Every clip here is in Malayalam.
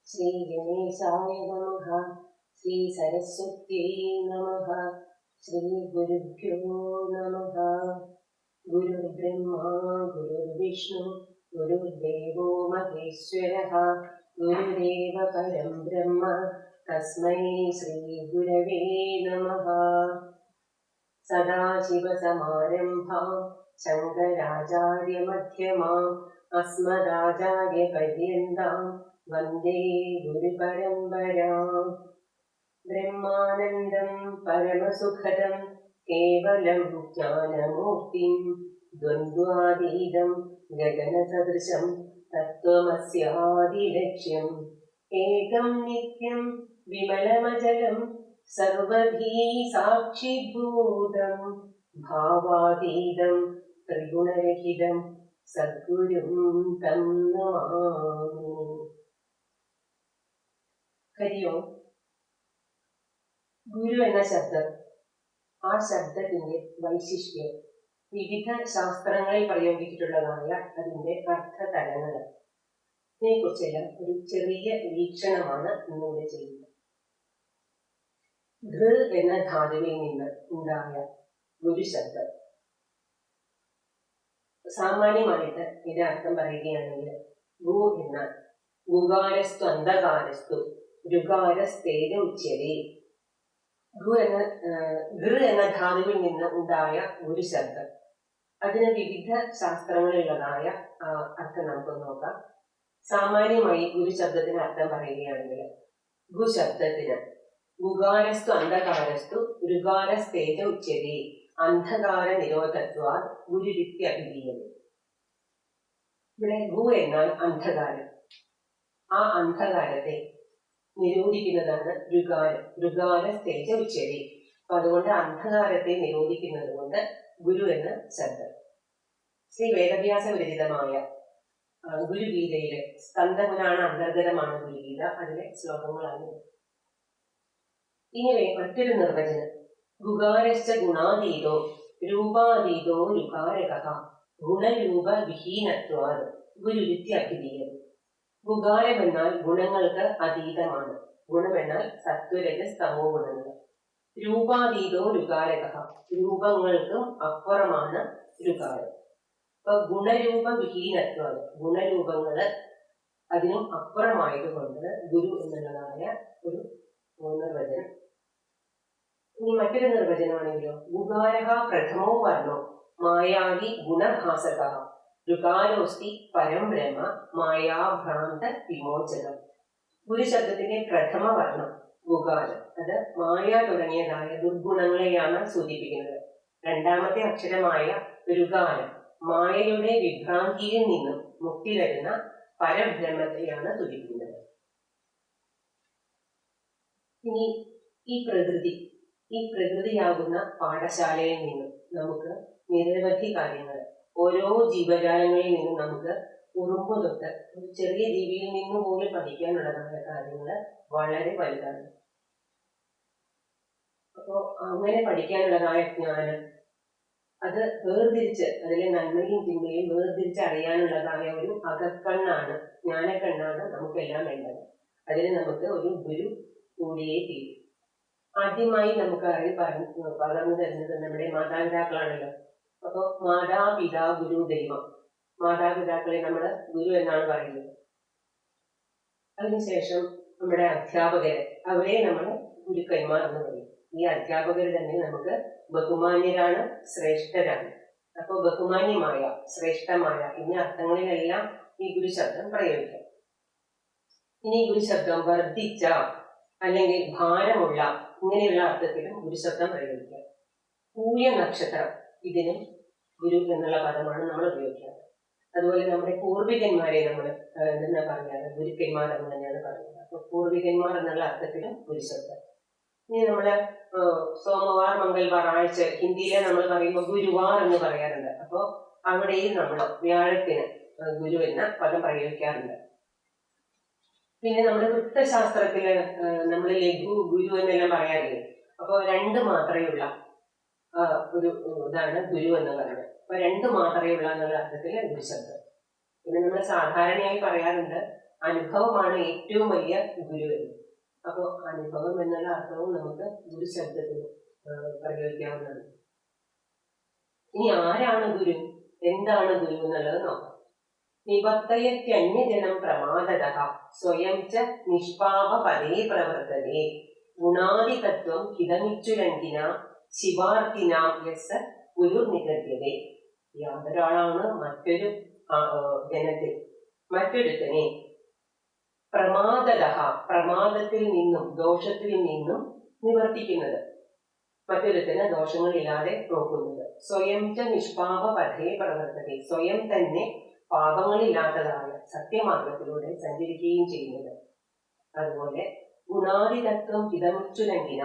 ശ്രീ ഗണേശായ നമഃ. ശ്രീ സരസ്വത്യൈ നമഃ. ശ്രീ ഗുരുഭ്യോ നമഃ. ഗുരുർബ്രഹ്മാ ഗുരുർവിഷ്ണു ഗുരുർദേവോ മഹേശ്വരഃ. ഗുരുദേവ പരം ബ്രഹ്മ തസ്മൈ ശ്രീ ഗുരവേ നമഃ. സദാശിവസമാരംഭാം ശങ്കരാചാര്യമധ്യമാം അസ്മദാചാര്യപര്യന്താം വന്ദേ ഗുരുപരമ്പരാം. ബ്രഹ്മാനന്ദം പരമസുഖദം കേവലം ജ്ഞാനമൂർത്തിം ദ്വന്ദ്വാതീതം ഗഗനസദൃശം തത്വമസ്യാദിലക്ഷ്യം ഏകം നിത്യം വിമലമചലം സർവധീ സാക്ഷിഭൂതം ഭാവാതീതം ത്രിഗുണരഹിതം സദ്ഗുരും തം നമാമി. ഹരി ഓം. ഗുരു എന്ന ശബ്ദം, ആ ശബ്ദത്തിന്റെ വൈശിഷ്ട്യം, വിവിധ ശാസ്ത്രങ്ങളിൽ പ്രയോഗിച്ചിട്ടുള്ളതായ അതിന്റെ അർത്ഥതലങ്ങൾ, ഇതിനെക്കുറിച്ചെല്ലാം ഒരു ചെറിയ വീക്ഷണമാണ് ഇന്നിവിടെ ചെയ്യുന്നത്. ഘൃ എന്ന ധാതുവിൽ നിന്ന് ഉണ്ടായ ഗുരു ശബ്ദം, സാമാന്യമായിട്ട് ഇതിന്റെ അർത്ഥം പറയുകയാണെങ്കിൽ ഗു എന്നാൽ ഗുകാരസ്തു അന്ധകാരസ്തു രുകാരസ്തേജ ഉച്യതേ. ഗൃ എന്ന ധാതുവിൽ നിന്ന് ഉണ്ടായ ഗുരു ശബ്ദം, അതിന് വിവിധ ശാസ്ത്രങ്ങളിലുള്ളതായ അർത്ഥം നമുക്ക് നോക്കാം. സാമാന്യമായി ഗുരു ശബ്ദത്തിന് അർത്ഥം പറയുകയാണെങ്കിൽ ഗു ശബ്ദത്തിന് ഗുകാരസ്തു അന്ധകാരസ്തു രുകാരസ്തേജ ഉച്യതേ അന്ധകാര നിരോധത്വാ ഗുരുരിത്യഭിധീയതേ. ഇവിടെ ഗു എന്നാൽ അന്ധകാരം, ആ അന്ധകാരത്തെ നിരോധിക്കുന്നതാണ് രുകാരം. രുകാരസ്തേജ ഉച്യതേ. അപ്പൊ അതുകൊണ്ട് അന്ധകാരത്തെ നിരോധിക്കുന്നത് കൊണ്ട് ഗുരു എന്ന ശബ്ദം. ശ്രീ വേദവ്യാസ വിരചിതമായ ഗുരുഗീതയിലെ സ്കന്ദപുരാണ അന്തർഗതമാണ് ഗുരുഗീത. അതിലെ ശ്ലോകങ്ങളാണ്. ഇനി മറ്റൊരു നിർവചനം: ഗുകാരശ്ച ഗുണാതീതോ രൂപാതീതോ രുകാരകഃ ഗുണരൂപ വിഹീനത്വാത് ഗുരുരിത്യഭിധീയതേ. ഗുകാരം എന്നാൽ ഗുണങ്ങൾക്ക് അതീതമാണ്. ഗുണമെന്നാൽ സത്വരജസ് തമോ ഗുണങ്ങൾ. രൂപാതീതോ രുകാരകഃ, രൂപങ്ങൾക്കും അപ്പുറമാണ് രുകാരം. അപ്പൊ ഗുണരൂപ വിഹീനത്വാത്, ഗുണരൂപങ്ങള് അതിനും അപ്പുറമായതുകൊണ്ട് ഗുരു എന്നുള്ളതായ ഒരു നിർവചനം. ഇനി മറ്റൊരു നിർവചനമാണെങ്കിലോ: ഗുകാരഃ പ്രഥമോ വർണ്ണോ മായാവി ഗുണഭാസകഃ രുകാരോസ്തി പരം ബ്രഹ്മ മായാഭ്രാന്ത വിമോചനം. ഗുരു ശബ്ദത്തിന്റെ പ്രഥമ വർണ്ണം ഗുകാരം, അത് മായ തുടങ്ങിയതായ ദുർഗുണങ്ങളെയാണ് സൂചിപ്പിക്കുന്നത്. രണ്ടാമത്തെ അക്ഷരമായ രുകാരം മായയുടെ വിഭ്രാന്തിയിൽ നിന്നും മുക്തി വരുന്ന പരബ്രഹ്മത്തെയാണ് സൂചിപ്പിക്കുന്നത്. ഇനി ഈ പ്രകൃതിയാകുന്ന പാഠശാലയിൽ നിന്നും നമുക്ക് നിരവധി കാര്യങ്ങൾ, ഓരോ ജീവജാലങ്ങളിൽ നിന്നും നമുക്ക് ഉറുമ്പ് തൊട്ട് ഒരു ചെറിയ ജീവിയിൽ നിന്ന് പോലും പഠിക്കാനുള്ളതായ കാര്യങ്ങൾ വളരെ വലുതാണ്. അപ്പോ അങ്ങനെ പഠിക്കാനുള്ളതായ ജ്ഞാനം, അത് വേർതിരിച്ച്, അതിലെ നന്മയും തിന്മയും വേർതിരിച്ച് അറിയാനുള്ളതായ ഒരു അകക്കണ്ണാണ്, ജ്ഞാനക്കണ്ണാണ് നമുക്കെല്ലാം വേണ്ടത്. അതിന് നമുക്ക് ഒരു ഗുരു കൂടിയേ തീരും. ആദ്യമായി നമുക്ക് അറിവ് പകർന്നു തരുന്നത് നമ്മുടെ മാതാപിതാക്കളാണല്ലോ. അപ്പൊ മാതാപിതാ ഗുരു ദൈവം, മാതാപിതാക്കളെ നമ്മൾ ഗുരു എന്നാണ് പറയുന്നത്. അതിനുശേഷം നമ്മുടെ അധ്യാപകരെ, അവരെ നമ്മൾ ഗുരുക്കന്മാർ എന്ന് പറയും. ഈ അധ്യാപകർ തന്നെ നമുക്ക് ബഹുമാന്യരാണ്, ശ്രേഷ്ഠരാണ്. അപ്പൊ ബഹുമാന്യമായ, ശ്രേഷ്ഠമായ എന്നീ അർത്ഥങ്ങളിലെല്ലാം ഈ ഗുരു ശബ്ദം പ്രയോഗിക്കാം. ഇനി ഗുരു ശബ്ദം വർദ്ധിച്ച അല്ലെങ്കിൽ ഭാരമുള്ള ഇങ്ങനെയുള്ള അർത്ഥത്തിലും ഗുരുശബ്ദം പ്രയോഗിക്കാം. പൂയ നക്ഷത്രം, ഇതിനും ഗുരു എന്നുള്ള പദമാണ് നമ്മൾ ഉപയോഗിക്കുന്നത്. അതുപോലെ നമ്മുടെ പൂർവികന്മാരെ നമ്മൾ എന്താ പറയാറ്, ഗുരുക്കന്മാർ എന്ന് തന്നെയാണ് പറയുന്നത്. അപ്പൊ പൂർവികന്മാർ എന്നുള്ള അർത്ഥത്തിലും ഗുരുശബ്ദം. ഇനി നമ്മള് സോമവാർ, മംഗൾവാർ, ആഴ്ച, ഹിന്ദിയിലെ നമ്മൾ പറയുമ്പോൾ ഗുരുവാർ എന്ന് പറയാറുണ്ട്. അപ്പോ അവിടെയും നമ്മൾ വ്യാഴത്തിന് ഗുരു എന്ന പദം പ്രയോഗിക്കാറുണ്ട്. പിന്നെ നമ്മുടെ വൃത്തശാസ്ത്രത്തില് നമ്മൾ ലഘു ഗുരു എന്നെല്ലാം പറയാറില്ലേ. അപ്പൊ രണ്ട് മാത്രയുള്ള ഒരു ഇതാണ് ഗുരു എന്ന് പറയുന്നത്. അപ്പൊ രണ്ട് മാത്രയുള്ള എന്നുള്ള അർത്ഥത്തില് ഗുരുശബ്ദം. പിന്നെ നമ്മൾ സാധാരണയായി പറയാറുണ്ട് അനുഭവമാണ് ഏറ്റവും വലിയ ഗുരു. അപ്പോൾ അനുഭവം എന്നുള്ള അർത്ഥവും നമുക്ക് ഗുരു ശബ്ദത്തിന് പ്രയോഗിക്കാവുന്നതാണ്. ഇനി ആരാണ് ഗുരു, എന്താണ് ഗുരു എന്നുള്ളത് നോക്കാം. നിവർത്തയത്യന്യജനം പ്രമാദതഃ സ്വയം ച നിഷ്പാപ പദേ പ്രവർത്തതേ ഗുണാദിതത്വം ഹിതമിച്ചുരങ്കിന ശിവാർത്തിനാം യസ്സ ഗുരു നിഗദ്യതേ. യാതൊരാളാണ് മറ്റൊരു ജനത്തിൽ മറ്റൊരുത്തനെ പ്രമാദതഃ പ്രമാദത്തിൽ നിന്നും ദോഷത്തിൽ നിന്നും നിവർത്തിക്കുന്നത്, മറ്റൊരുത്തന് ദോഷങ്ങളില്ലാതെ നോക്കുന്നത്. സ്വയം ച നിഷ്പാപ പഥേ പ്രവർത്തതേ സ്വയം തന്നെ പാപങ്ങളില്ലാത്തതായ സത്യമാർഗത്തിലൂടെ സഞ്ചരിക്കുകയും ചെയ്യുന്നത്. അതുപോലെ ഗുണാദിതത്വം ഹിതമുച്ചുലങ്കിന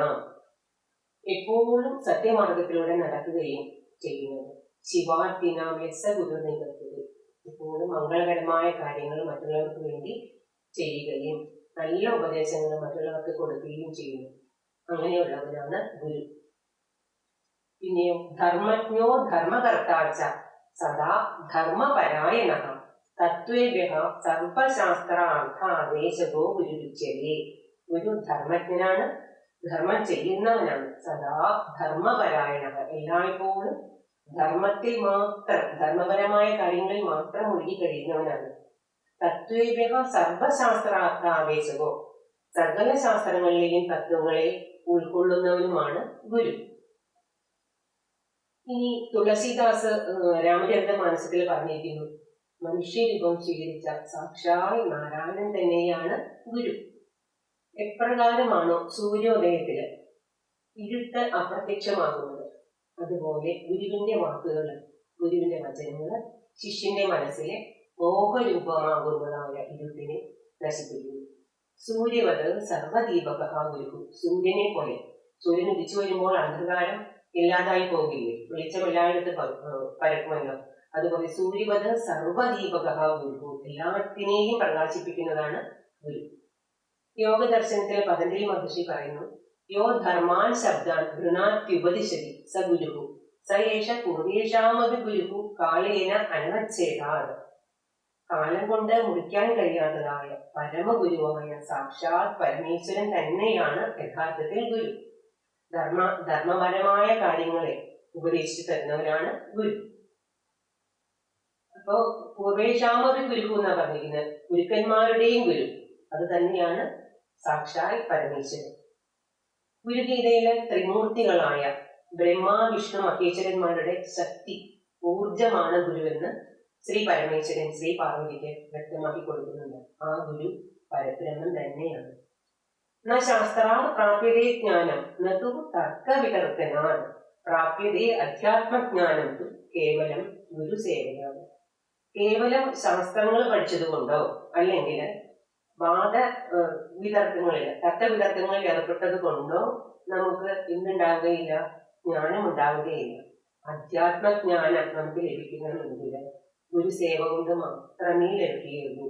എപ്പോഴും സത്യമാർഗത്തിലൂടെ നടക്കുകയും ചെയ്യുന്നത്. ശിവാർത്തിനാം യസ്സ ഗുരു നിഗദ്യതേ എപ്പോഴും മംഗളകരമായ കാര്യങ്ങൾ മറ്റുള്ളവർക്ക് വേണ്ടി ചെയ്യുകയും നല്ല ഉപദേശങ്ങൾ മറ്റുള്ളവർക്ക് കൊടുക്കുകയും ചെയ്യുന്നു. അങ്ങനെയുള്ളവരാണ് ഗുരു. പിന്നെയോ ധർമ്മജ്ഞോ ധർമ്മകർത്താച്ച സദാ ധർമ്മപരായണഃ തത്വേഭ്യഃ സർവശാസ്ത്രാർത്ഥാദേശകോ ഗുരുരുച്യതേ. ഗുരു ധർമ്മജ്ഞനാണ്, ധർമ്മം ചെയ്യുന്നവനാണ്. സദാ ധർമ്മപരായണഃ എല്ലായ്പ്പോഴും ധർമ്മത്തിൽ മാത്രം, ധർമ്മപരമായ കാര്യങ്ങളിൽ മാത്രം മുഴുകി കഴിയുന്നവനാണ്. തത്വേഭ്യഃ സർവശാസ്ത്രാർത്ഥാദേശകോ സകല ശാസ്ത്രങ്ങളിലെയും തത്വങ്ങളെ ഉൾക്കൊള്ളുന്നവനുമാണ് ഗുരു. ഇനി തുളസീദാസ് രാമചരിതമാനസത്തിൽ പറഞ്ഞിരിക്കുന്നു, മനുഷ്യരൂപം സ്വീകരിച്ച സാക്ഷാൽ നാരായണൻ തന്നെയാണ് ഗുരു. എപ്രകാരമാണോ സൂര്യോദയത്തില് ഇരുട്ട് അപ്രത്യക്ഷമാകുന്നത്, അതുപോലെ ഗുരുവിന്റെ വാക്കുകൾ, ഗുരുവിന്റെ വചനങ്ങൾ ശിഷ്യന്റെ മനസ്സിലെ മോഹരൂപമാകുന്നതായ ഇരുട്ടിനെ നശിപ്പിക്കുന്നു. സൂര്യവത് സർവദീപകഃ ഗുരു. സൂര്യനെ പോലെ, സൂര്യൻ ഉദിച്ചു വരുമ്പോൾ അന്ധകാരം ഇല്ലാതായി പോകില്ലേ, വെളിച്ചം എല്ലായിടത്തും പരക്കുമല്ലോ. അതുപോലെ സൂര്യവത് സർവദീപകഃ ഗുരു, എല്ലാത്തിനെയും പ്രകാശിപ്പിക്കുന്നതാണ് ഗുരു. യോഗ ദർശനത്തിൽ പതഞ്ജലി മഹർഷി പറയുന്നു, യോ ധർമാൻ ശബ്ദാൻ ഗൃണാത്യുപദിശതി സ ഗുരു സ ഏഷ പൂർവേഷാമപി ഗുരു കാലേന അനവച്ഛേദാത്. കാലം കൊണ്ട് മുറിക്കാൻ കഴിയാത്തതായ പരമഗുരുവായ സാക്ഷാത് പരമേശ്വരൻ തന്നെയാണ് യഥാർത്ഥത്തിൽ ഗുരു. ധർമ്മപരമായ കാര്യങ്ങളെ ഉപദേശിച്ചു തരുന്നവരാണ് ഗുരു. അപ്പോ പൂർവേഷാമപി ഗുരു എന്നാ പറഞ്ഞിരിക്കുന്നത്, ഗുരുക്കന്മാരുടെയും ഗുരു അത് തന്നെയാണ് സാക്ഷാൽ പരമേശ്വരൻ. ഗുരുഗീതയിലെ ത്രിമൂർത്തികളായ ബ്രഹ്മ വിഷ്ണു മഹേശ്വരന്മാരുടെ ശക്തി ഊർജമാണ് ഗുരുവെന്ന് ശ്രീ പരമേശ്വരൻ ശ്രീ പാർവതിക്ക് വ്യക്തമാക്കി കൊടുക്കുന്നുണ്ട്. ആ ഗുരു പരബ്രഹ്മൻ തന്നെയാണ്. ന ശാസ്ത്രാത് പ്രാപ്യതേ ജ്ഞാനം നതു തർക്കവിതർക്കനാൽ പ്രാപ്യതേ അധ്യാത്മജ്ഞാനം തു കേവലം ഗുരുസേവയാണ്. കേവലം ശാസ്ത്രങ്ങൾ പഠിച്ചതുകൊണ്ടോ അല്ലെങ്കിൽ വാദ വിതർക്കങ്ങളിൽ തർക്കവിതർക്കങ്ങളിൽ ഏർപ്പെട്ടത് കൊണ്ടോ നമുക്ക് ഇന്നുണ്ടാവുകയില്ല, ജ്ഞാനം ഉണ്ടാവുകയില്ല. അധ്യാത്മജ്ഞാനം നമുക്ക് ലഭിക്കണമെങ്കിൽ ഗുരുസേവ കൊണ്ട് മാത്രമേ ലഭിക്കുകയുള്ളൂ.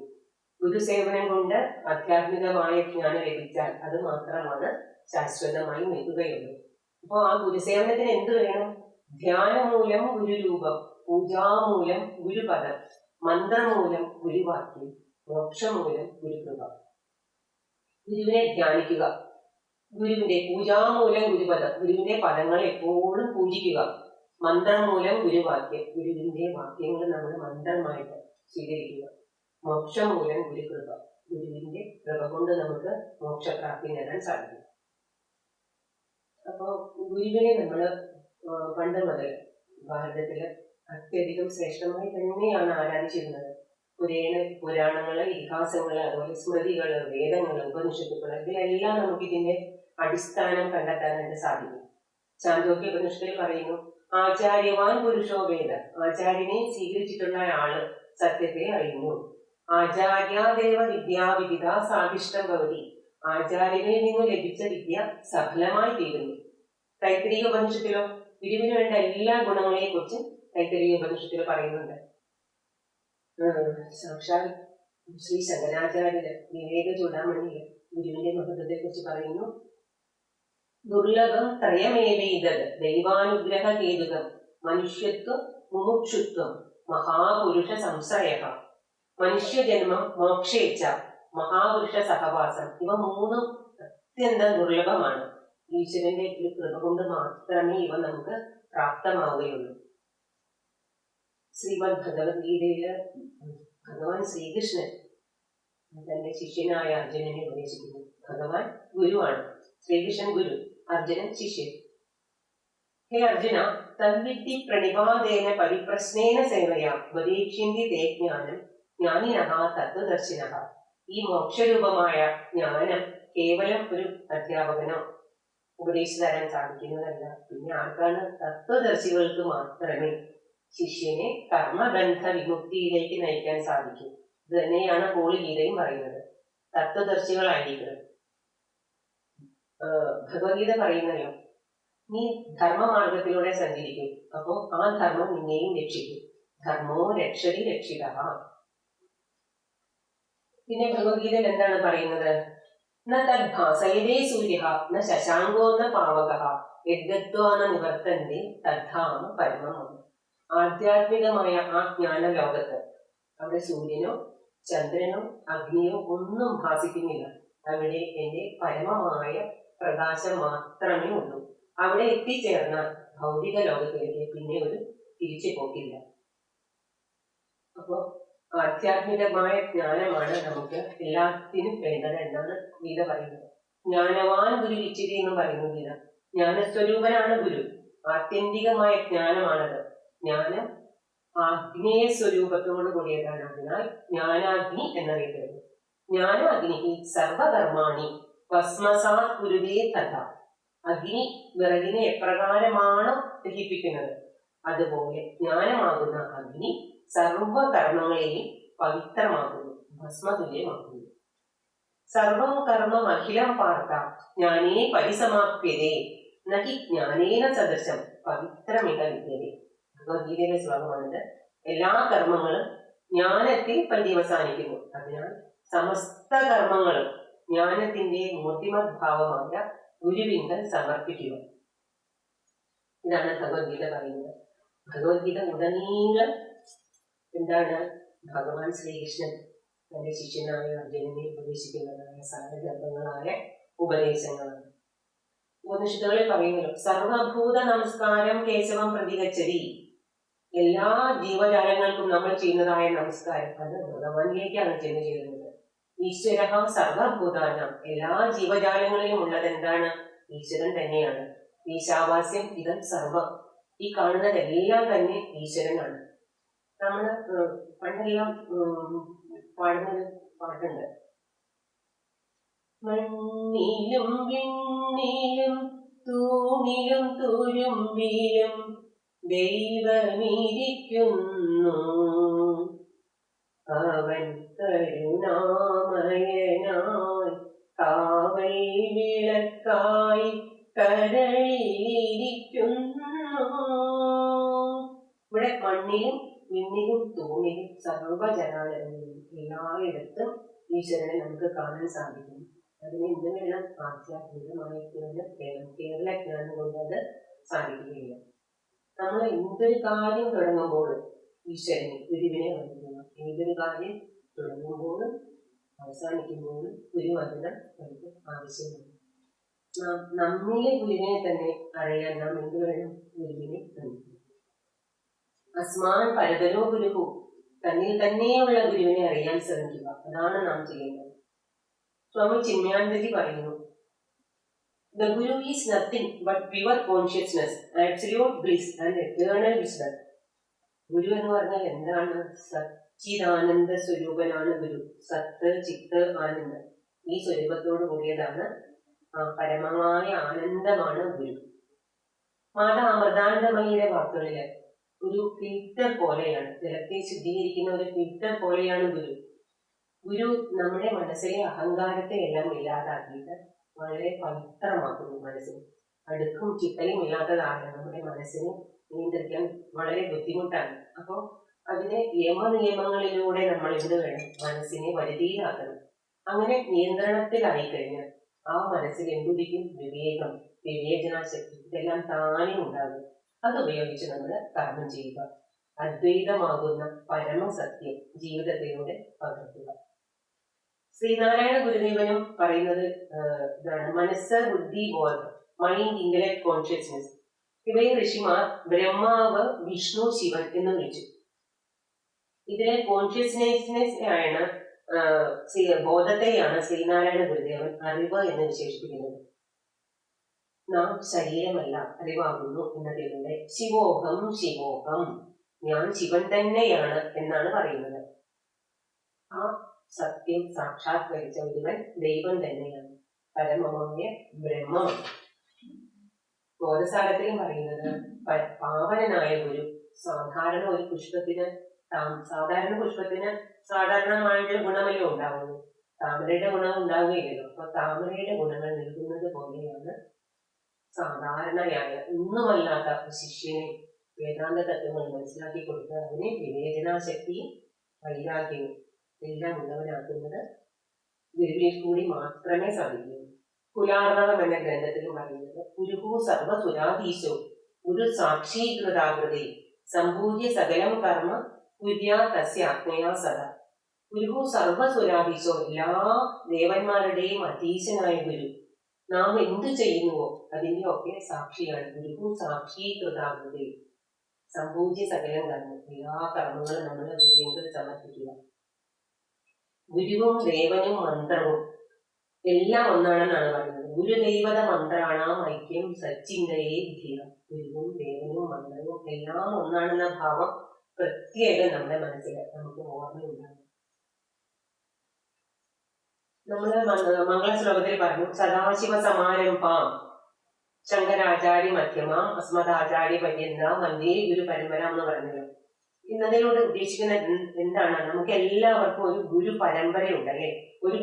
ഗുരുസേവനം കൊണ്ട് ആധ്യാത്മികമായ ജ്ഞാനം ലഭിച്ചാൽ അത് മാത്രമാണ് ശാശ്വതമായി നിൽക്കുകയുള്ളൂ. അപ്പോൾ ആ ഗുരുസേവനത്തിന് എന്ത് വേണം? ധ്യാനമൂലം ഗുരുരൂപം, പൂജാമൂലം ഗുരുപദം, മന്ത്രമൂലം ഗുരുവാക്യം, മോക്ഷമൂലം ഗുരുകൃപ. ഗുരുവിനെ ധ്യാനിക്കുക, ഗുരുവിന്റെ പൂജാമൂലം ഗുരുപദം, ഗുരുവിന്റെ പദങ്ങൾ എപ്പോഴും പൂജിക്കുക. മന്ത്രം മൂലം ഗുരുവാക്യം, ഗുരുവിന്റെ വാക്യങ്ങൾ നമ്മൾ മന്ത്രമായിട്ട് സ്വീകരിക്കുക. മോക്ഷമൂലം ഗുരുകൃപ, ഗുരുവിന്റെ കൃപ കൊണ്ട് നമുക്ക് മോക്ഷപ്രാപ്തി നേടാൻ സാധിക്കും. അപ്പോ ഗുരുവിനെ നമ്മൾ പണ്ട് മുതൽ ഭാരതത്തില് അത്യധികം ശ്രേഷ്ഠമായി തന്നെയാണ് ആരാധിച്ചിരുന്നത്. പുരാണങ്ങള്, ഇതിഹാസങ്ങള്, അതുപോലെ സ്മൃതികള്, വേദങ്ങള്, ഉപനിഷത്തുക്കള്, ഇതിലെല്ലാം നമുക്ക് ഇതിന്റെ അടിസ്ഥാനം കണ്ടെത്താനായിട്ട് സാധിക്കും. ചാന്തോക്യ ഉപനിഷത്തിൽ പറയുന്നു, ആചാര്യവാൻ പുരുഷോ വേദ. ആചാര്യനെ സ്വീകരിച്ചിട്ടുള്ള ആള് സത്യത്തെ അറിയുന്നു. ആചാര്യാദേവ വിദ്യാവിദിത സാധിഷ്ടം ഭവതി. ആചാര്യനിൽ നിന്ന് ലഭിച്ച വിദ്യ സഫലമായി തീരുന്നു. തൈത്തിരീയ ഉപനിഷത്തിലോ ഗുരുവിന് വേണ്ട എല്ലാ ഗുണങ്ങളെ കുറിച്ച് തൈത്തിരീയ ഉപനിഷത്തിൽ പറയുന്നുണ്ട്. സാക്ഷാൽ ശ്രീ ശങ്കരാചാര്യര് വിവേക ചൂടാമണിയില് ഗുരുവിന്റെ മഹത്വത്തെ കുറിച്ച് പറയുന്നു. ദുർലഭം ത്രയമേവൈതത് ദൈവാനുഗ്രഹ ഹേതുകം മനുഷ്യത്വം മുമുക്ഷുത്വം മഹാപുരുഷ സംശ്രയഃ. മനുഷ്യജന്മം മോക്ഷേച്ഛ മഹാപുരുഷ സഹവാസം, ഇവ മൂന്നും അത്യന്തം ദുർലഭമാണ്. ഈശ്വരന്റെ ഒരു കൃപ കൊണ്ട് മാത്രമേ ഇവ നമുക്ക് പ്രാപ്തമാവുകയുള്ളൂ. ശ്രീമദ് ഭഗവത്ഗീതയില് ഭഗവാൻ ശ്രീകൃഷ്ണൻ തന്റെ ശിഷ്യനായ അർജുനനെ ഉപദേശിക്കുന്നു. ഭഗവാൻ ഗുരുവാണ്, ശ്രീകൃഷ്ണൻ ഗുരു, അർജുനൻ ശിഷ്യൻ. ഹേ അർജുന, തദ്വിദ്ധി പ്രണിപാതേന പരിപ്രശ്നേന സേവയാ ഉപദേക്ഷ്യന്തി തേ ജ്ഞാനം ജ്ഞാനിനഃ തത്വദർശിനഃ. ഈ മോക്ഷരൂപമായ ജ്ഞാനം കേവലം ഒരു അധ്യാപകനോ ഉപദേശിച്ചു തരാൻ സാധിക്കുന്നതല്ല. പിന്നെ ആർക്കാണ്? തത്വദർശികൾക്ക് മാത്രമേ ശിഷ്യനെ കർമ്മബന്ധ വിമുക്തിയിലേക്ക് നയിക്കാൻ സാധിക്കും. ഇത് തന്നെയാണ് ഹോളി ഗീതയും പറയുന്നത്. തത്വദർശികളായിരിക്കണം. ഭഗവത്ഗീത പറയുന്നല്ലോ, നീ ധർമ്മമാർഗത്തിലൂടെ സഞ്ചരിക്കും, അപ്പോ ആ ധർമ്മം നിന്നെയും രക്ഷിക്കും. ധർമ്മോ രക്ഷതി രക്ഷിത. പിന്നെ ഭഗവത്ഗീതയിൽ എന്താണ് പറയുന്നത്? ന തദ്ഭാസയതേ സൂര്യഃ ന ശശാങ്കോ ന പാവകഃ യദ്ഗത്വാ ന നിവർത്തന്തി തദ്ധാമ പരമം. ആധ്യാത്മികമായ ആ ജ്ഞാന ലോകത്ത് അവിടെ സൂര്യനോ ചന്ദ്രനോ അഗ്നിയോ ഒന്നും ഭാസിക്കുന്നില്ല. അവിടെ എന്റെ പരമമായ പ്രകാശം മാത്രമേ ഉള്ളൂ. അവിടെ എത്തിച്ചേർന്ന ഭൗതിക ലോകത്തിലേക്ക് പിന്നെ ഒരു തിരിച്ചു പോക്കില്ല. അപ്പോ ആധ്യാത്മികമായ ജ്ഞാനമാണ് നമുക്ക് എല്ലാത്തിനും വേണ്ടത് എന്നാണ് ഗീത പറയുന്നത്. ജ്ഞാനവാൻ ഗുരു വിച്ചിരി എന്ന് പറയുന്നു ഗീത. ജ്ഞാനസ്വരൂപനാണ് ഗുരു. ആത്യന്തികമായ ജ്ഞാനമാണത്. ജ്ഞാനം ആഗ്നേയ സ്വരൂപത്തോട് കൂടിയതാണ്. അതിനാൽ ജ്ഞാനാഗ്നി എന്നറിയപ്പെടുന്നു. ജ്ഞാനാഗ്നി സർവകർമാണി ഭസ്മസാത് കുരുതേ തഥ. അഗ്നി വിറകിനെ എപ്രകാരമാണോ ദഹിപ്പിക്കുന്നത്, അതുപോലെ ജ്ഞാനമാകുന്ന അഗ്നി സർവകർമ്മങ്ങളെയും പവിത്രമാകുന്നു, ഭസ്മതുല്യമാകുന്നു. സർവം കർമ്മം അഖിലം പാർത്ത ജ്ഞാനേ പരിസമാപ്യതേ നഹി ജ്ഞാനേന സദൃശം പവിത്രമിക വിദ്യതേ. ഭഗവത്ഗീതയിലെ ശ്ലോകമാണിത്. എല്ലാ കർമ്മങ്ങളും ജ്ഞാനത്തിൽ പര്യവസാനിക്കുന്നു. അതിനാൽ സമസ്ത കർമ്മങ്ങളും ജ്ഞാനത്തിന്റെ മൂർത്തിമത് ഭാവമായ ഗുരുവിങ്കൽ സമർപ്പിക്കുക. ഇതാണ് ഭഗവത്ഗീത പറയുന്നത്. ഭഗവത്ഗീത ഉടനീളം എന്താണ്? ഭഗവാൻ ശ്രീകൃഷ്ണൻ തന്റെ ശിഷ്യനായ അർജുനനെ ഉപദേശിക്കുന്നതായ സാരഗർഭങ്ങളായ ഉപദേശങ്ങളാണ്. ഉപനിഷത്തുകളിൽ പറയുന്നല്ലോ, സർവഭൂത നമസ്കാരം കേശവം പ്രതിഗച്ഛതി. എല്ലാ ജീവജാലങ്ങൾക്കും നമ്മൾ ചെയ്യുന്നതായ നമസ്കാരം അത് ഭഗവാനിലേക്കാണ് ചെന്ന് ചേരുന്നത്. ഈശ്വര സർവഭൂതാനം, എല്ലാ ജീവജാലങ്ങളിലും ഉള്ളത് എന്താണ്? ഈശ്വരൻ തന്നെയാണ്. ഈശാവാസ്യം ഇതം സർവം, ഈ കാണുന്നതെല്ലാം തന്നെ ഈശ്വരനാണ്. നമ്മള് പണ്ടെല്ലാം പാടുന്നൊരു പാട്ടുണ്ട്. മണ്ണിലും വിണ്ണിലും തൂണിലും തുരുമ്പിലും ദൈവമിരിക്കുന്നു, അവൻ കരുണാമയനായി കാവൽ വിളക്കായി കരളിലിരിക്കുന്നു. ഇവിടെ മണ്ണിലും വിണ്ണിലും തൂണിലും സർവജനാലയങ്ങളിലും എല്ലായിടത്തും ഈശ്വരനെ നമുക്ക് കാണാൻ സാധിക്കും. അതിന് എന്ത് വേണം? ആധ്യാത്മികമായ ജ്ഞാനം വേണം. കേവല ജ്ഞാനം കൊണ്ട് അത് സാധിക്കുകയില്ല. നമ്മൾ എന്തൊരു കാര്യം തുടങ്ങുമ്പോഴും ഈശ്വരനെ, ഗുരുവിനെ വന്ദിക്കുക. ഏതൊരു കാര്യം തുടങ്ങുമ്പോഴും അവസാനിക്കുമ്പോഴും ഗുരുവന്ദനം നമുക്ക് ആവശ്യമാണ്. നമ്മിലെ ഗുരുവിനെ തന്നെ അറിയാൻ നാം എന്ത് വേണം? ഗുരുവിനെ വന്ദിക്കുക. അസ്മാൻ പരതരോ ഗുരുഹു, തന്നിൽ തന്നെയുള്ള ഗുരുവിനെ അറിയാൻ ശ്രമിക്കുക. അതാണ് നാം ചെയ്യേണ്ടത്. സ്വാമി ചിന്മയാനന്ദജി പറയുന്നു, The Guru is nothing but pure consciousness, absolute bliss and eternal wisdom. ഗുരു എന്ന് പറഞ്ഞാൽ എന്താണ്? സച്ചിദാനന്ദ സ്വരൂപനാണ് ഗുരു. സത്ത്, ചിത്ത്, ആനന്ദം, ഈ സ്വരൂപത്തോട് കൂടിയതാണ്. പരമമായ ആനന്ദമാണ് ഗുരു. മാതാ അമൃതാനന്ദമയിലെ വാക്കുകളില് ഒരു ഫിൽറ്റർ പോലെയാണ്, ജലത്തെ ശുദ്ധീകരിക്കുന്ന ഒരു ഫിൽറ്റർ പോലെയാണ് ഗുരു. ഗുരു നമ്മുടെ മനസ്സിലെ അഹങ്കാരത്തെ എല്ലാം ഇല്ലാതാക്കിയിട്ട് വളരെ പവിത്രമാക്കുന്നു. മനസ്സിന് അടുക്കും ചിട്ടയും ഇല്ലാത്തതാണ് നമ്മുടെ മനസ്സിനെ നിയന്ത്രിക്കാൻ വളരെ ബുദ്ധിമുട്ടാണ്. അപ്പോൾ അതിനെ നിയമങ്ങളിലൂടെ നമ്മൾ എന്ത് വേണം? മനസ്സിനെ വരുതിയിലാക്കണം. അങ്ങനെ നിയന്ത്രണത്തിലായി കഴിഞ്ഞാൽ ആ മനസ്സിൽ എന്തുദിക്കും? വിവേകം, വിവേചനാശക്തി, ഇതെല്ലാം താനേ ഉണ്ടാകും. അതുപയോഗിച്ച് നമ്മൾ കർമ്മം ചെയ്യുക. അദ്വൈതമാകുന്ന പരമസത്യം ജീവിതത്തിലൂടെ പകർത്തുക. ശ്രീനാരായണ ഗുരുദേവനും പറയുന്നത് ഇതാണ്: മനസ്സ്, ബുദ്ധി, ബോധം, മൈൻഡ്, ഇന്റലക്ട്, കോൺഷ്യസ്നെസ് ഇവയെ ഋഷിമാർ ബ്രഹ്മാവ്, വിഷ്ണു, ശിവൻ എന്ന് വിളിച്ചു. ഇതിലെ കോൺഷ്യസ്നെസ്സിനെയാണ് ബോധത്തെയാണ് ശ്രീനാരായണ ഗുരുദേവൻ അറിവ് എന്ന് വിശേഷിപ്പിക്കുന്നത്. നാം ശരീരമല്ല, അറിവാകുന്നു എന്നതിലൂടെ ശിവോഹം ശിവോഹം, ഞാൻ ശിവൻ തന്നെയാണ് എന്നാണ് പറയുന്നത്. ആ സത്യം സാക്ഷാത്കരിച്ച ഒരുവൻ ദൈവം തന്നെയാണ്, പരമമായ ബ്രഹ്മമാണ്. ബോധസാരത്തിലും പറയുന്നത് പാവനനായ ഗുരു സാധാരണ ഒരു പുഷ്പത്തിന് സാധാരണമായിട്ടുള്ള ഗുണമല്ലോ ഉണ്ടാവുന്നു, താമരയുടെ ഗുണം ഉണ്ടാവുകയില്ലല്ലോ. അപ്പൊ താമരയുടെ ഗുണങ്ങൾ നൽകുന്നത് പോലെയാണ് സാധാരണയായ ഒന്നുമല്ലാത്ത ശിഷ്യനെ വേദാന്ത തത്വങ്ങൾ മനസ്സിലാക്കി കൊടുത്ത് അവനെ വിവേചനാശക്തിയും വൈരാഗ്യവും എല്ലാം ഉള്ളവനാക്കുന്നത് ഗുരുവിൽ കൂടി മാത്രമേ സാധിക്കൂ. കുലാർണവം എന്ന ഗ്രന്ഥത്തിൽ പറയുന്നത്: ഗുരുഹു സർവസുരാധീശോ ഗുരു സാക്ഷീകൃതാകൃതി സംഭൂജ്യ സകലം കർമ്മ കുര്യാ തസ്യ ആജ്ഞയാ സദാ. ഗുരുഹു സർവസുരാധീശോ, എല്ലാ ദേവന്മാരുടെയും അധീശനായ ഗുരു. നാം എന്തു ചെയ്യുന്നുവോ അതിന്റെ ഒക്കെ സാക്ഷിയാണ്. ഗുരുഹു സാക്ഷീകൃതാകൃതി സംഭൂജ്യ സകലം കർമ്മം, എല്ലാ കർമ്മങ്ങളും നമ്മൾ ഗുരുവിൽ സമർപ്പിക്കുക. ഗുരുവും ദേവനും മന്ത്രവും എല്ലാം ഒന്നാണെന്നാണ് പറയുന്നത്. ഗുരുദൈവത മന്ത്രാണാം ഐക്യം സച്ചിന്തയെ ധീരം. ഗുരുവും ദേവനും മന്ത്രവും എല്ലാം ഒന്നാണെന്ന ഭാവം പ്രത്യേകം നമ്മുടെ മനസ്സിൽ നമുക്ക് ഓർമ്മയുണ്ടാകും. നമ്മള് മംഗളശ്ലോകത്തിൽ പറഞ്ഞു: സദാശിവ സമാരംഭാം ശങ്കരാചാര്യ മധ്യമാം അസ്മദാചാര്യ പര്യന്താം വന്ദേ ഗുരു പരമ്പര എന്ന് പറഞ്ഞല്ലോ. ഇന്നതിലൂടെ ഉദ്ദേശിക്കുന്ന എന്താണ്? നമുക്ക് എല്ലാവർക്കും ഒരു ഗുരു പരമ്പരയുണ്ട്, അല്ലെ? ഒരു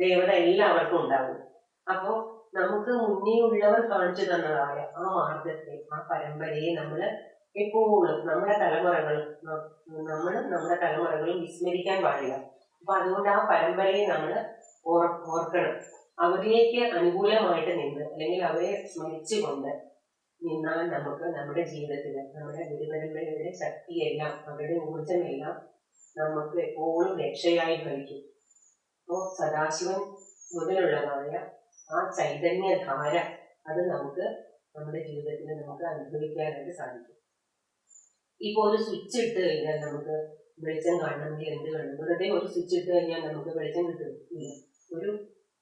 ദേവത എല്ലാവർക്കും ഉണ്ടാകും. അപ്പോ നമുക്ക് മുന്നേ ഉള്ളവർ കാണിച്ചു തന്നതായ ആ മാർഗത്തെ, ആ പരമ്പരയെ നമ്മൾ എപ്പോഴും നമ്മുടെ തലമുറകളും വിസ്മരിക്കാൻ പാടില്ല. അപ്പൊ അതുകൊണ്ട് ആ പരമ്പരയെ നമ്മൾ ഓർക്കണം. അവരിലേക്ക് അനുകൂലമായിട്ട് നിന്ന്, അല്ലെങ്കിൽ അവരെ സ്മരിച്ചുകൊണ്ട് നിന്നാൽ നമുക്ക് നമ്മുടെ ജീവിതത്തില് നമ്മുടെ ഗുരുപരമ്പരയുടെ ശക്തിയെല്ലാം, അവരുടെ ഊർജമെല്ലാം നമുക്ക് എപ്പോഴും രക്ഷയായി ഭവിക്കും. അപ്പോ സദാശിവൻ മുതലുള്ളതായ ആ ചൈതന്യധാര അത് നമുക്ക് നമ്മുടെ ജീവിതത്തിൽ നമുക്ക് അനുഭവിക്കാനായിട്ട് സാധിക്കും. ഇപ്പൊ ഒരു സ്വിച്ച് ഇട്ട് കഴിഞ്ഞാൽ നമുക്ക് വെളിച്ചം കാണണമെങ്കിൽ എന്ത് വേണം? വെറുതെ ഒരു സ്വിച്ച് ഇട്ട് കഴിഞ്ഞാൽ നമുക്ക് വെളിച്ചം കിട്ടില്ല. ഒരു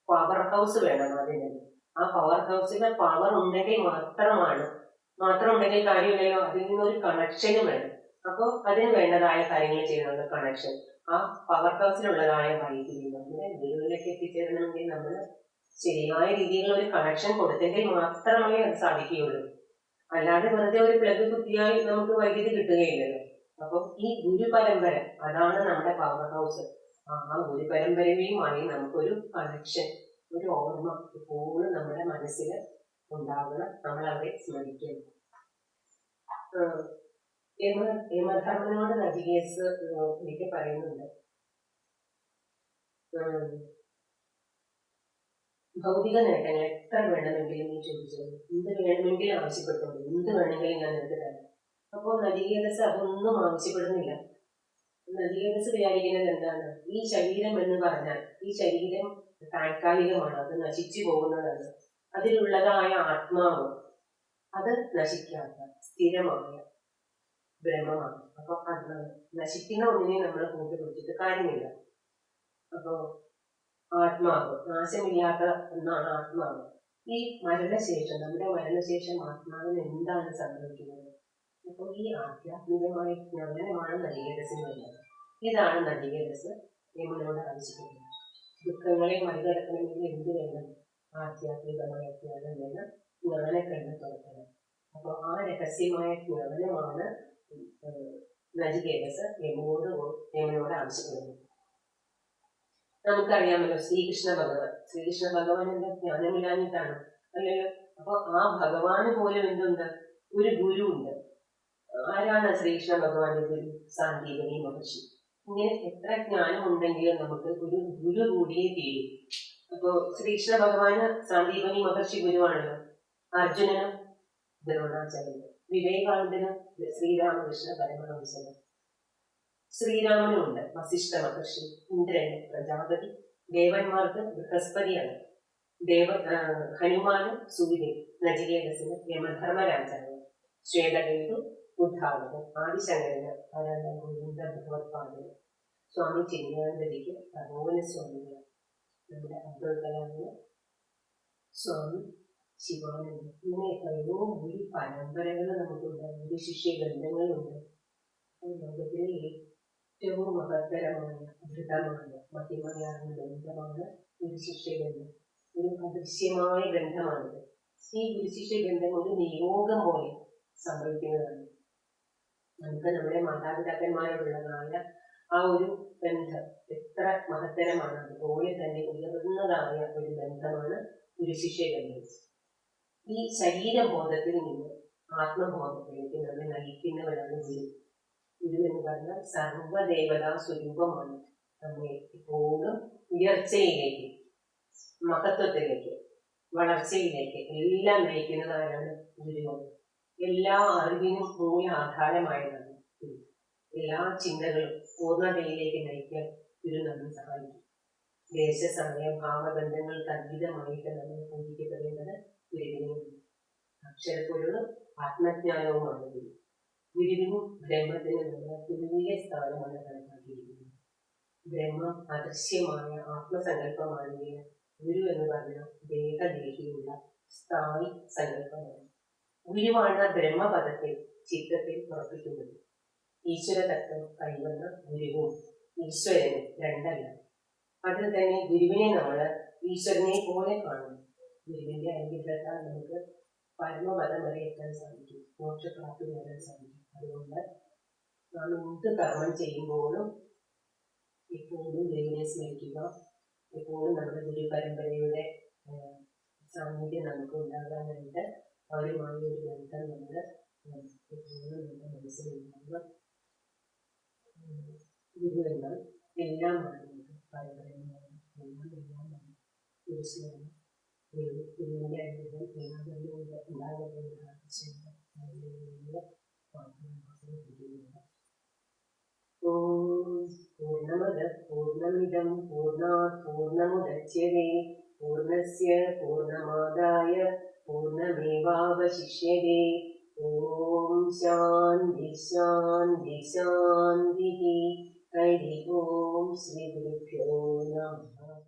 പവർ ഹൗസ് വേണം അതിന്. ആ പവർ ഹൗസിന് പവർ ഉണ്ടെങ്കിൽ മാത്രമുണ്ടെങ്കിൽ കാര്യമില്ലല്ലോ, അതിൽ നിന്നൊരു കണക്ഷനും വേണം. അപ്പൊ അതിന് വേണ്ടതായ കാര്യങ്ങൾ ചെയ്യണമെന്ന് കണക്ഷൻ, ആ പവർ ഹൗസിലുള്ളതായ വൈദ്യുതി നമ്മുടെ വീടുകളിലേക്ക് എത്തിച്ചേരണമെങ്കിൽ നമ്മൾ ശരിയായ രീതിയിലുള്ള ഒരു കണക്ഷൻ കൊടുത്തെങ്കിൽ മാത്രമേ അത് സാധിക്കുകയുള്ളൂ. അല്ലാതെ വെറുതെ ഒരു പ്ലഗ് കുത്തിയാൽ നമുക്ക് വൈദ്യുതി കിട്ടുകയില്ലല്ലോ. അപ്പം ഈ ഗുരു പരമ്പര അതാണ് നമ്മുടെ പവർ ഹൗസ്. ആ ഗുരു പരമ്പരയുമായി നമുക്കൊരു കണക്ഷൻ, ഒരു ഓർമ്മ എപ്പോഴും നമ്മുടെ മനസ്സിൽ ഉണ്ടാകണം. നമ്മൾ അവരെ സ്മരിക്കണം. യമധർമ്മനോട് നചികേതസ് എനിക്ക് പറയുന്നുണ്ട്, ഭൗതിക നേട്ടങ്ങൾ എത്ര വേണമെങ്കിലും നീ ചോദിച്ചോളൂ, എന്ത് വേണമെങ്കിലും ആവശ്യപ്പെട്ടോളൂ, എന്ത് വേണമെങ്കിലും ഞാൻ നിനക്ക് തരാം. അപ്പോൾ നചികേതസ് അതൊന്നും ആവശ്യപ്പെടുന്നില്ല. നചികേതസ് വിചാരിക്കുന്നത് എന്താണ്? ഈ ശരീരം എന്ന് പറഞ്ഞാൽ ഈ ശരീരം താൽക്കാലികമാണ്, അത് നശിച്ചു പോകുന്നതാണ്. അതിലുള്ളതായ ആത്മാവ് അത് നശിക്കാത്ത സ്ഥിരമായ ബ്രഹ്മമാണ്. അപ്പൊ അത് നശിക്കുന്ന ഒന്നിനെ നമ്മൾ കൂട്ടുപിടിച്ചിട്ട് കാര്യമില്ല. അപ്പോ ആത്മാവ് നാശമില്ലാത്ത ഒന്നാണ് ആത്മാവ്. ഈ മരണശേഷം, നമ്മുടെ മരണശേഷം ആത്മാവിന് എന്താണ് സംഭവിക്കുന്നത്? അപ്പൊ ഈ ആധ്യാത്മികമായ ജ്ഞാനമാണ് നചികേതസിന് വരുന്നത്. ഇതാണ് നചികേതസ് യമനോട് ആവശ്യപ്പെടുന്നത്. ദുഃഖങ്ങളെ മറികടക്കണമെങ്കിൽ എന്ത് വേണം? ആധ്യാത്മികമായ ജ്ഞാനം വേണം, ജ്ഞാനക്കണ്ണ് തുറക്കണം. അപ്പൊ ആ രഹസ്യമായ ജ്ഞാനമാണ് നചികേതസ് യമനോട് ആവശ്യപ്പെടുന്നത്. നമുക്കറിയാമല്ലോ ശ്രീകൃഷ്ണ ഭഗവാൻ എന്താ ജ്ഞാനമില്ലാഞ്ഞിട്ടാണ്? അല്ലല്ലോ. അപ്പൊ ആ ഭഗവാന് പോലും എന്തുണ്ട്? ഒരു ഗുരു ഉണ്ട്. ആരാണ് ശ്രീകൃഷ്ണ ഭഗവാന്റെ ഗുരു? സാന്ദീപനി മഹർഷി. ഇങ്ങനെ എത്ര ജ്ഞാനം ഉണ്ടെങ്കിലും നമുക്ക് ഒരു ഗുരു കൂടിയേ തീരും. അപ്പോ ശ്രീകൃഷ്ണ ഭഗവാന് സാന്ദീപനി മഹർഷി ഗുരുവാണല്ലോ. അർജുനനും ദ്രോണാചാര്യനും, വിവേകാനന്ദനും ശ്രീരാമകൃഷ്ണ പരമഹംസനും. ശ്രീരാമനുമുണ്ട് വസിഷ്ഠ മഹർഷി, ഇന്ദ്രൻ പ്രജാപതി, ദേവന്മാർക്ക് ബൃഹസ്പതിയാണ്, ഹനുമാനും സൂര്യൻ, നചികേതസിന് യമധർമ്മരാജാവ്, ശ്വേതകേതു ഉദ്ധാവകൻ, ആദിശങ്കരന് ഗോവിന്ദ ഭഗവത്പാദൻ, സ്വാമി ചിന്മയാനന്ദജിക്ക് തപോവന സ്വാമികൾ, നമ്മുടെ അബ്ദുൽ കലാമിന് സ്വാമി ശിവാനന്ദൻ. ഇങ്ങനെ എത്രയോ ഗുരു പരമ്പരകൾ നമുക്കുണ്ട്, ഗുരു ശിഷ്യ ബന്ധങ്ങളുണ്ട്. ലോകത്തിലെ ഏറ്റവും മഹത്തരമായ ദൃഢമായ മഹിമയാർന്ന ബന്ധമാണ് ഗുരുശിഷ്യ ബന്ധം. ഒരു അദൃശ്യമായ ബന്ധമാണിത്. ഈ ഗുരുശിഷ്യ ബന്ധം ഒരു നിയോഗം പോലെ സംഭവിക്കുന്നതാണ്. നമുക്ക് നമ്മുടെ മാതാപിതാക്കന്മാരോടുള്ളതായ ആ ഒരു ബന്ധം എത്ര മഹത്തരമാണ്, അതുപോലെ തന്നെ ഉയർന്നതായ ഒരു ബന്ധമാണ് ഗുരുശിഷ്യ ബന്ധം. ഈ ശരീരബോധത്തിൽ നിന്ന് ആത്മബോധത്തിലേക്ക് നമ്മെ നയിക്കുന്നവരാണ് ഗുരു. ഗുരു എന്ന് പറഞ്ഞാൽ സർവദേവതാ സ്വരൂപമാണ്. നമ്മെ എപ്പോഴും ഉയർച്ചയിലേക്ക്, മഹത്വത്തിലേക്ക്, വളർച്ചയിലേക്ക് എല്ലാം നയിക്കുന്നതായാണ് ഗുരുവാണ്. എല്ലാ അറിവിനും മൂല ആധാരമായതാണ് ഗുരു. എല്ലാ ചിന്തകളും പൂർണ്ണതയിലേക്ക് നയിക്കാൻ ഗുരു നമ്മെ സഹായിക്കും. ദേശസമയ ഭാവബന്ധങ്ങൾക്ക് അതീതമായിട്ട് നമ്മൾ പൂജിക്കപ്പെടേണ്ടത് ഗുരുവിനുമുണ്ട്. അക്ഷരപ്പൊരുളും ആത്മജ്ഞാനവുമാണ് ഗുരു. ഗുരുവിനും ബ്രഹ്മത്തിന് നമ്മൾ തുല്യ സ്ഥാനമാണ് കണക്കാക്കിയിരിക്കുന്നത്. ബ്രഹ്മം അദൃശ്യമായ ആത്മസങ്കല്പമാണെങ്കിൽ ഗുരു എന്ന് പറഞ്ഞാൽ ദേഹദേഹിയുള്ള സ്ഥായി സങ്കല്പമാണ്. ഗുരുവാണ് ബ്രഹ്മപദത്തെ ചിത്രത്തിൽ ഉറപ്പിക്കുന്നത്. ഈശ്വര തത്വം കൈവന്ന ഗുരുവും ഈശ്വരനും രണ്ടല്ല. അതിൽ തന്നെ ഗുരുവിനെ നമ്മൾ ഈശ്വരനെ പോലെ കാണുന്നു. ഗുരുവിന്റെ അനുഗ്രഹത്താൽ നമുക്ക് പരമപദം വരെ എത്താൻ സാധിക്കും, മോക്ഷപ്രാപ്തി നേടാൻ സാധിക്കും. അതുകൊണ്ട് നാം എന്ത് കർമ്മം ചെയ്യുമ്പോഴും എപ്പോഴും ഗുരുവിനെ സ്മരിക്കുക. എപ്പോഴും നമ്മുടെ ഗുരു പരമ്പരയുടെ സാന്നിധ്യം നമുക്ക് ഉണ്ടാകാനായിട്ട് അവരുമായ ഒരു ബന്ധം നമ്മൾ എപ്പോഴും നമ്മുടെ മനസ്സിലുണ്ടാകുക. ഗുരു എന്നാൽ എല്ലാമാണ്, നമുക്ക് പരമ്പരയാണ്, എല്ലാമാണ് ഗുരുസ്മരണം. ഗുരുവിന്റെ അനുഗ്രഹം എല്ലാവരിലും ഉണ്ടാകട്ടെ എന്ന് പ്രാർത്ഥിച്ചുകൊണ്ട് പൂർണ്ണമദ പൂർണ്ണമിദം പൂർണ്ണാത് പൂർണ്ണമുദച്യതേ പൂർണ്ണസ്യ പൂർണ്ണമാദായ പൂർണ്ണമേവാവശിഷ്യതേ. ഓം ശാന്തി ശാന്തി ശാന്തി. ഹരി ഓം. ശ്രീ ഗുരുഭ്യോ നമഃ.